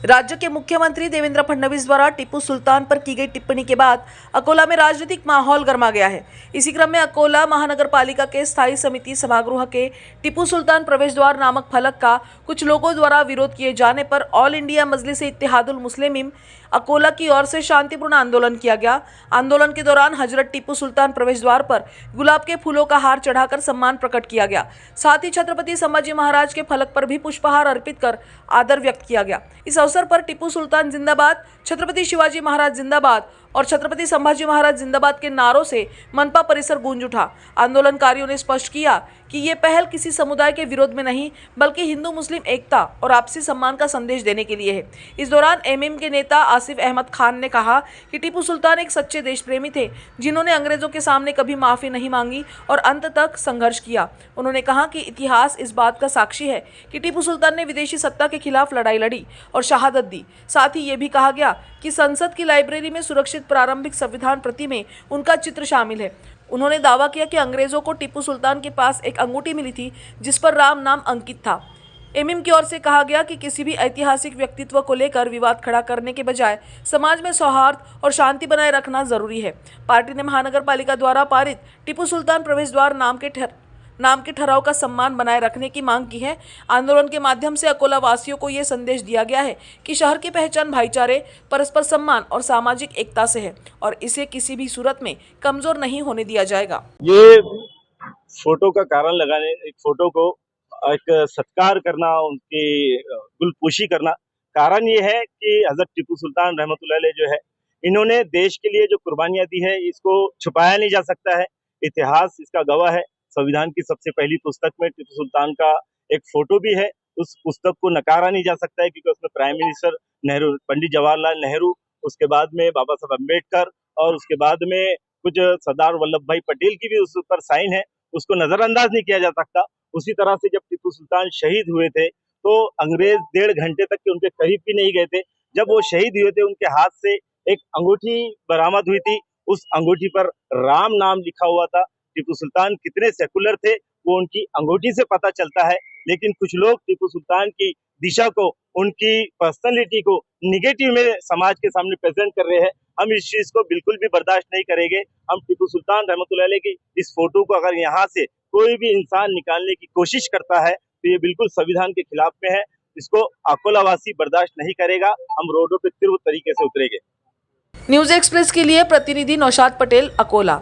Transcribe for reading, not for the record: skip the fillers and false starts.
राज्य के मुख्यमंत्री देवेंद्र फडणवीस द्वारा टीपू सुल्तान पर की गई टिप्पणी के बाद अकोला में राजनीतिक माहौल गर्मा गया है। इसी क्रम में अकोला महानगर पालिका के स्थायी समिति सभागृह के टीपू सुल्तान प्रवेश द्वार नामक फलक का कुछ लोगों द्वारा विरोध किए जाने पर ऑल इंडिया मजलिस इत्तेहादुल मुस्लिमीन अकोला की ओर से शांतिपूर्ण आंदोलन किया गया। आंदोलन के दौरान हजरत टीपू सुल्तान प्रवेश द्वार पर गुलाब के फूलों का हार चढ़ाकर सम्मान प्रकट किया गया। साथ ही छत्रपति संभाजी महाराज के फलक पर भी पुष्पहार अर्पित कर आदर व्यक्त किया गया। इस अवसर पर टीपू सुल्तान जिंदाबाद, छत्रपति शिवाजी महाराज जिंदाबाद और छत्रपति संभाजी महाराज जिंदाबाद के नारों से मनपा परिसर गूंज उठा। आंदोलनकारियों ने स्पष्ट किया कि ये पहल किसी समुदाय के विरोध में नहीं बल्कि हिंदू मुस्लिम एकता और आपसी सम्मान का संदेश देने के लिए है। इस दौरान एमएम के नेता आसिफ अहमद खान ने कहा कि टीपू सुल्तान एक सच्चे देशप्रेमी थे जिन्होंने अंग्रेजों के सामने कभी माफी नहीं मांगी और अंत तक संघर्ष किया। उन्होंने कहा कि इतिहास इस बात का साक्षी है कि टीपू सुल्तान ने विदेशी सत्ता के खिलाफ लड़ाई लड़ी और शहादत दी। साथ ही ये भी कहा गया कि संसद की लाइब्रेरी में सुरक्षित प्रारंभिक संविधान प्रति में उनका चित्र शामिल है। उन्होंने दावा किया कि अंग्रेजों को टीपू सुल्तान के पास एक अंगूठी मिली थी जिस पर राम नाम अंकित था। एमएम की ओर से कहा गया कि किसी भी ऐतिहासिक व्यक्तित्व को लेकर विवाद खड़ा करने के बजाय समाज में सौहार्द और शांति बनाए रखना जरूरी है। पार्टी ने महानगर पालिका द्वारा पारित टीपू सुल्तान प्रवेश द्वार नाम के ठहराव का सम्मान बनाए रखने की मांग की है। आंदोलन के माध्यम से अकोला वासियों को ये संदेश दिया गया है कि शहर की पहचान भाईचारे, परस्पर सम्मान और सामाजिक एकता से है और इसे किसी भी सूरत में कमजोर नहीं होने दिया जाएगा। ये फोटो का कारण लगाने, एक फोटो को एक सत्कार करना, उनकी गुलपोशी करना, कारण ये है कि हजरत टीपू सुल्तान रहमतुल्लाह अलैह जो है, इन्होंने देश के लिए जो कुर्बानियां दी है इसको छुपाया नहीं जा सकता है। इतिहास इसका गवाह है। संविधान की सबसे पहली पुस्तक में टीपू सुल्तान का एक फोटो भी है। उस पुस्तक को नकारा नहीं जा सकता है क्योंकि उसमें प्राइम मिनिस्टर नेहरू, पंडित जवाहरलाल नेहरू, उसके बाद में बाबा साहब अम्बेडकर और उसके बाद में कुछ सरदार वल्लभ भाई पटेल की भी उस पर साइन है। उसको नजरअंदाज नहीं किया जा सकता। उसी तरह से जब टीपू सुल्तान शहीद हुए थे तो अंग्रेज 1.5 घंटे तक के उनके करीब भी नहीं गए थे। जब वो शहीद हुए थे उनके हाथ से एक अंगूठी बरामद हुई थी। उस अंगूठी पर राम नाम लिखा हुआ था। टीपू सुल्तान कितने सेकुलर थे वो उनकी अंगूठी से पता चलता है। लेकिन कुछ लोग टीपू सुल्तान की दिशा को, उनकी पर्सनैलिटी को निगेटिव में समाज के सामने प्रेजेंट कर रहे हैं। हम इस चीज को बिल्कुल भी बर्दाश्त नहीं करेंगे। हम टीपू सुल्तान रहमतुल्लाह अलैह की इस फोटो को अगर यहाँ से कोई भी इंसान निकालने की कोशिश करता है तो ये बिल्कुल संविधान के खिलाफ में है। इसको अकोलावासी बर्दाश्त नहीं करेगा। हम रोडों पे तीव्र तरीके से उतरेंगे। न्यूज एक्सप्रेस के लिए प्रतिनिधि नौशाद पटेल, अकोला।